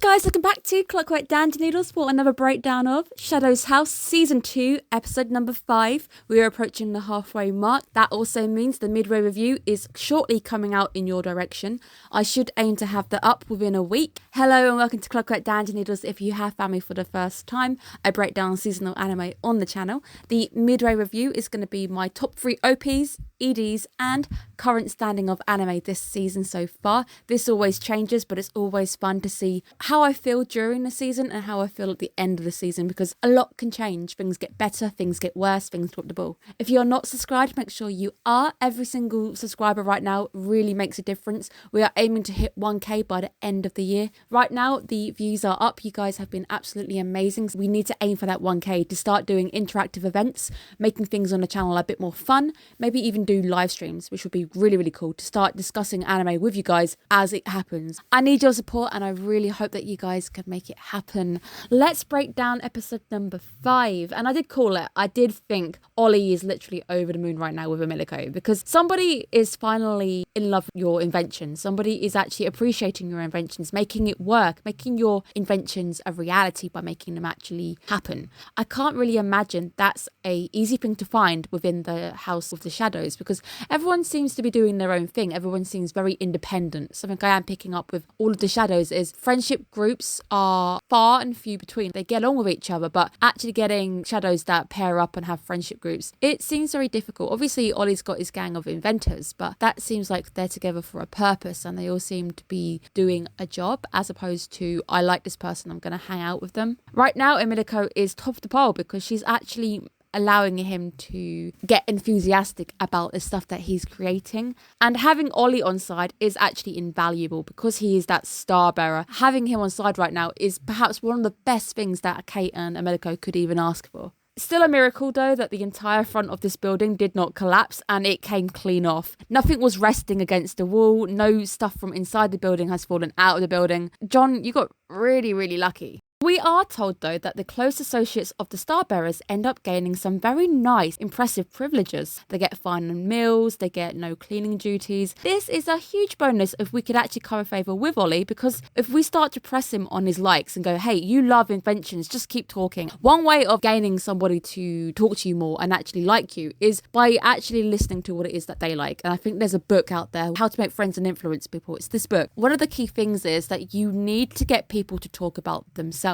guys, welcome back to Clockwork Noodles for another breakdown of Shadow's House Season 2, Episode number 5. We are approaching the halfway mark. That also means the midway review is shortly coming out in your direction. I should aim to have that up within a week. Hello and welcome to Clockwork Noodles. If you have found me for the first time, I break down seasonal anime on the channel. The midway review is going to be my top 3 OPs, EDs and current standing of anime this season so far. This always changes, but it's always fun to see how I feel during the season and how I feel at the end of the season, because a lot can change. Things get better, things get worse, things drop the ball. If you're not subscribed, make sure you are. Every single subscriber right now really makes a difference. We are aiming to hit 1k by the end of the year. Right now, the views are up. You guys have been absolutely amazing. We need to aim for that 1k to start doing interactive events, making things on the channel a bit more fun, maybe even do live streams, which would be really, really cool to start discussing anime with you guys as it happens. I need your support and I really hope that you guys can make it happen. Let's break down episode number 5. And I did call it. I did think Ollie is literally over the moon right now with Emilico, because somebody is finally in love with your invention. Somebody is actually appreciating your inventions, making it work, making your inventions a reality by making them actually happen. I can't really imagine that's a easy thing to find within the House of the Shadows, because everyone seems to be doing their own thing. Everyone seems very independent. Something I am picking up with all of the Shadows is friendship groups are far and few between. They get along with each other, but actually getting Shadows that pair up and have friendship groups, it seems very difficult. Obviously, Ollie's got his gang of inventors, but that seems like they're together for a purpose and they all seem to be doing a job, as opposed to, I like this person, I'm going to hang out with them. Right now, Emilico is top of the pole because she's actually allowing him to get enthusiastic about the stuff that he's creating. And having Ollie on side is actually invaluable because he is that star bearer. Having him on side right now is perhaps one of the best things that Kate and Emilico could even ask for. Still a miracle though that the entire front of this building did not collapse and it came clean off. Nothing was resting against the wall. No stuff from inside the building has fallen out of the building. John, you got really, really lucky. We are told, though, that the close associates of the Starbearers end up gaining some very nice, impressive privileges. They get finer meals, they get no cleaning duties. This is a huge bonus if we could actually curry favour with Ollie, because if we start to press him on his likes and go, hey, you love inventions, just keep talking. One way of gaining somebody to talk to you more and actually like you is by actually listening to what it is that they like. And I think there's a book out there, How to Make Friends and Influence People. It's this book. One of the key things is that you need to get people to talk about themselves.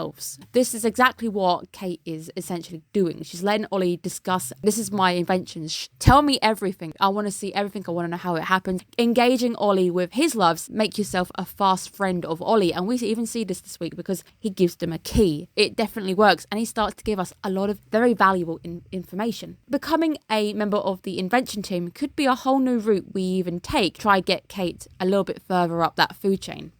This is exactly what Kate is essentially doing. She's letting Ollie discuss, this is my inventions. Tell me everything. I want to see everything. I want to know how it happened. Engaging Ollie with his loves, make yourself a fast friend of Ollie. And we even see this week because he gives them a key. It definitely works. And he starts to give us a lot of very valuable information. Becoming a member of the invention team could be a whole new route we even take. Try get Kate a little bit further up that food chain.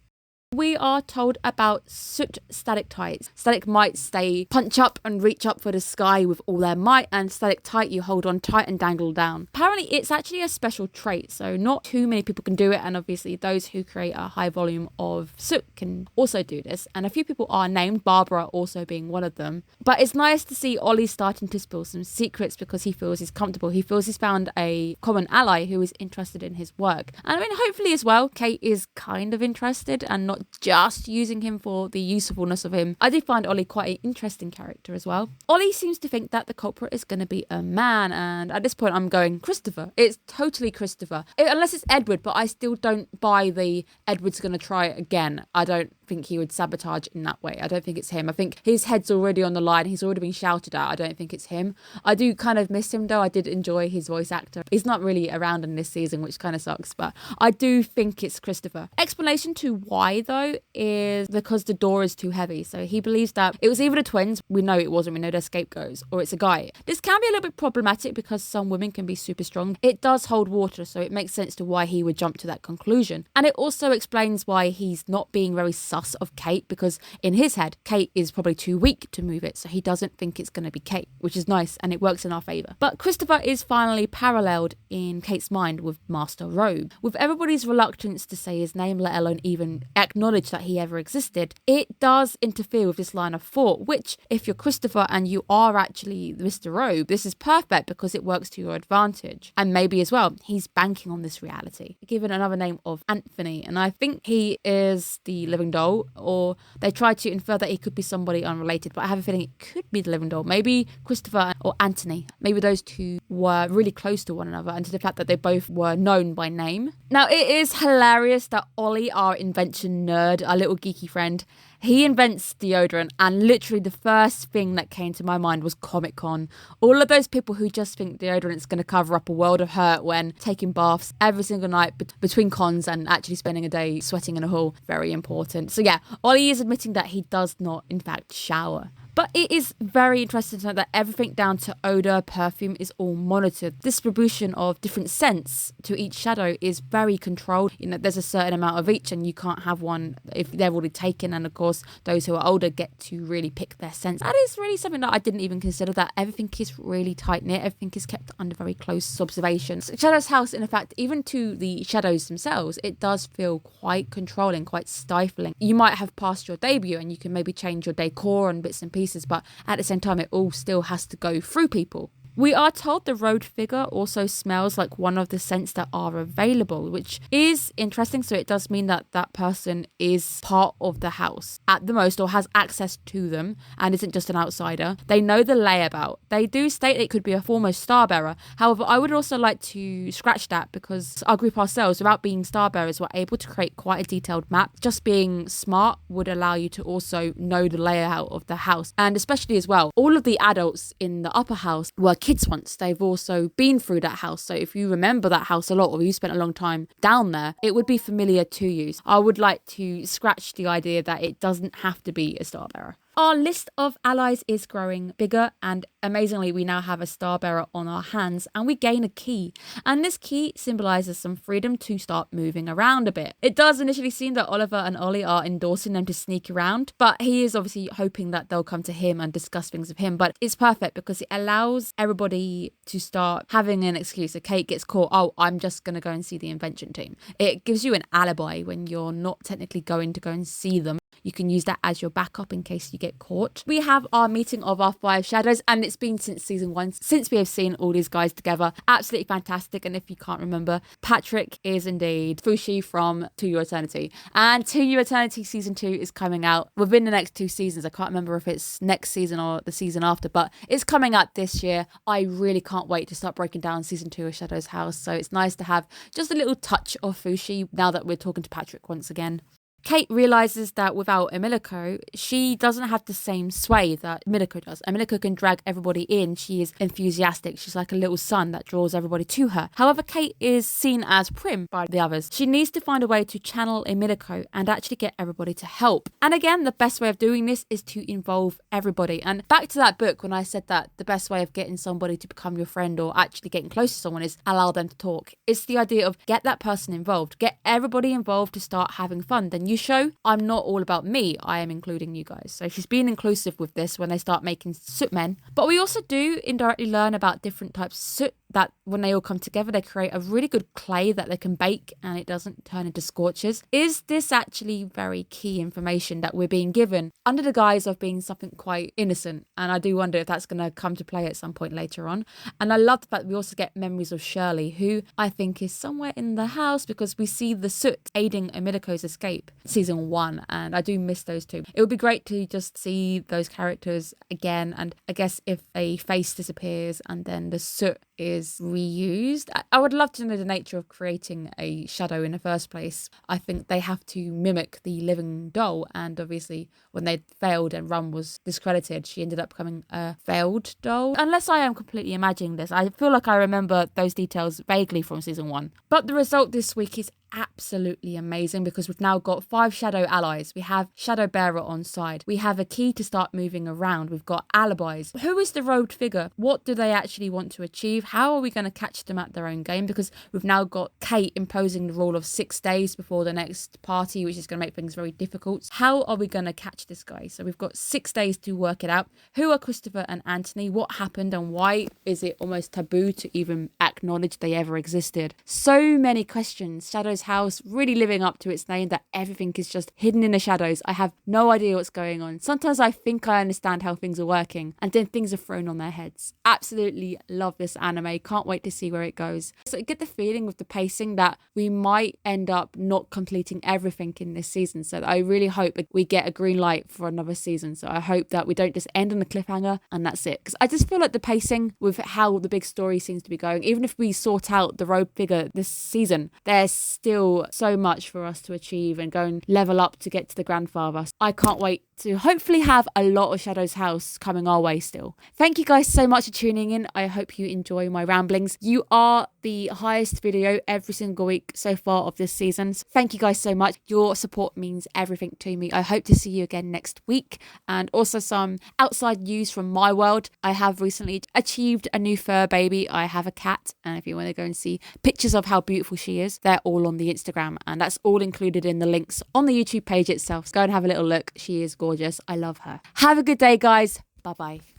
We are told about soot stalactites. Stalagmites, they punch up and reach up for the sky with all their might, and stalactite, you hold on tight and dangle down. Apparently, it's actually a special trait, so not too many people can do it, and obviously those who create a high volume of soot can also do this, and a few people are named, Barbara also being one of them. But it's nice to see Ollie starting to spill some secrets because he feels he's comfortable. He feels he's found a common ally who is interested in his work. And I mean, hopefully as well, Kate is kind of interested and not just using him for the usefulness of him. I did find Ollie quite an interesting character as well. Ollie seems to think that the culprit is going to be a man, and at this point I'm going Christopher. It's totally Christopher. Unless it's Edward, but I still don't buy the Edward's going to try it again. I don't think he would sabotage in that way. I don't think it's him. I think his head's already on the line. He's already been shouted at. I don't think it's him. I do kind of miss him though. I did enjoy his voice actor. He's not really around in this season, which kind of sucks, but I do think it's Christopher. Explanation to why though is because the door is too heavy. So he believes that it was either the twins, we know it wasn't, we know they're scapegoats, or it's a guy. This can be a little bit problematic because some women can be super strong. It does hold water, so it makes sense to why he would jump to that conclusion. And it also explains why he's not being very sus of Kate, because in his head, Kate is probably too weak to move it, so he doesn't think it's going to be Kate, which is nice, and it works in our favour. But Christopher is finally paralleled in Kate's mind with Master Robe. With everybody's reluctance to say his name, let alone even acknowledge that he ever existed, it does interfere with this line of thought, which, if you're Christopher and you are actually Mr. Robe, this is perfect because it works to your advantage. And maybe as well, he's banking on this reality. Given another name of Anthony, and I think he is the living doll. doll, or they try to infer that it could be somebody unrelated, but I have a feeling it could be the living doll. Maybe Christopher or Anthony. Maybe those two were really close to one another, and to the fact that they both were known by name. Now, it is hilarious that Ollie, our invention nerd, our little geeky friend, he invents deodorant, and literally the first thing that came to my mind was Comic-Con. All of those people who just think deodorant's going to cover up a world of hurt when taking baths every single night between cons and actually spending a day sweating in a hall. Very important. So yeah, Ollie is admitting that he does not, in fact, shower. But it is very interesting to know that everything down to odour, perfume is all monitored. Distribution of different scents to each shadow is very controlled. You know, there's a certain amount of each and you can't have one if they're already taken. And of course, those who are older get to really pick their scents. That is really something that I didn't even consider, that everything is really tight-knit. Everything is kept under very close observation. Shadow's house, in fact, even to the shadows themselves, it does feel quite controlling, quite stifling. You might have passed your debut and you can maybe change your decor and bits and pieces, but at the same time it all still has to go through people. We are told the road figure also smells like one of the scents that are available, which is interesting. So it does mean that that person is part of the house at the most, or has access to them and isn't just an outsider. They know the layabout. They do state it could be a foremost star bearer. However, I would also like to scratch that, because our group ourselves, without being star bearers, were able to create quite a detailed map. Just being smart would allow you to also know the layout of the house. And especially as well, all of the adults in the upper house were kids once. They've also been through that house. So if you remember that house a lot, or you spent a long time down there, it would be familiar to you. I would like to scratch the idea that it doesn't have to be a star bearer. Our list of allies is growing bigger, and amazingly we now have a star bearer on our hands, and we gain a key, and this key symbolises some freedom to start moving around a bit. It does initially seem that Oliver and Ollie are endorsing them to sneak around, but he is obviously hoping that they'll come to him and discuss things with him. But it's perfect because it allows everybody to start having an excuse. If Kate gets caught, oh, I'm just going to go and see the invention team. It gives you an alibi when you're not technically going to go and see them. You can use that as your backup in case you get caught. We have our meeting of our 5 shadows, and it's been since season 1, since we have seen all these guys together. Absolutely fantastic. And if you can't remember, Patrick is indeed Fushi from To Your Eternity. And To Your Eternity season 2 is coming out within the next 2 seasons. I can't remember if it's next season or the season after, but it's coming out this year. I really can't wait to start breaking down season 2 of Shadow's House. So it's nice to have just a little touch of Fushi now that we're talking to Patrick once again. Kate realises that without Emilico, she doesn't have the same sway that Emilico does. Emilico can drag everybody in. She is enthusiastic. She's like a little sun that draws everybody to her. However, Kate is seen as prim by the others. She needs to find a way to channel Emilico and actually get everybody to help. And again, the best way of doing this is to involve everybody. And back to that book, when I said that the best way of getting somebody to become your friend or actually getting close to someone is allow them to talk. It's the idea of get that person involved. Get everybody involved to start having fun. Then you show I'm not all about me, I am including you guys. So she's being inclusive with this when they start making soot men. But we also do indirectly learn about different types of soot, that when they all come together they create a really good clay that they can bake and it doesn't turn into scorches. Is this actually very key information that we're being given under the guise of being something quite innocent? And I do wonder if that's going to come to play at some point later on. And I love the fact that we also get memories of Shirley, who I think is somewhere in the house, because we see the soot aiding Emilico's escape season 1, and I do miss those two. It would be great to just see those characters again, and I guess if a face disappears and then the soot is reused, I would love to know the nature of creating a shadow in the first place. I think they have to mimic the living doll, and obviously when they failed and Rum was discredited, she ended up becoming a failed doll. Unless I am completely imagining this, I feel like I remember those details vaguely from season 1. But the result this week is absolutely amazing, because we've now got 5 shadow allies. We have Shadow Bearer on side. We have a key to start moving around. We've got alibis. Who is the road figure? What do they actually want to achieve? How are we going to catch them at their own game? Because we've now got Kate imposing the rule of 6 days before the next party, which is going to make things very difficult. How are we going to catch this guy? So we've got 6 days to work it out. Who are Christopher and Anthony? What happened, and why is it almost taboo to even acknowledge they ever existed? So many questions. Shadow's Shadow's House really living up to its name, that everything is just hidden in the shadows. I have no idea what's going on. Sometimes I think I understand how things are working, and then things are thrown on their heads. Absolutely love this anime. Can't wait to see where it goes. So I get the feeling with the pacing that we might end up not completing everything in this season. So I really hope we get a green light for another season. So I hope that we don't just end on a cliffhanger and that's it. Because I just feel like the pacing with how the big story seems to be going, even if we sort out the rogue figure this season, there's still so much for us to achieve and go and level up to get to the grandfather. I can't wait to hopefully have a lot of Shadow's House coming our way still. Thank you guys so much for tuning in. I hope you enjoy my ramblings. You are the highest video every single week so far of this season. So thank you guys so much. Your support means everything to me. I hope to see you again next week. And also some outside news from my world. I have recently achieved a new fur baby. I have a cat, and if you want to go and see pictures of how beautiful she is, they're all on the Instagram, and that's all included in the links on the YouTube page itself. So go and have a little look. She is gorgeous. I love her. Have a good day, guys. Bye-bye.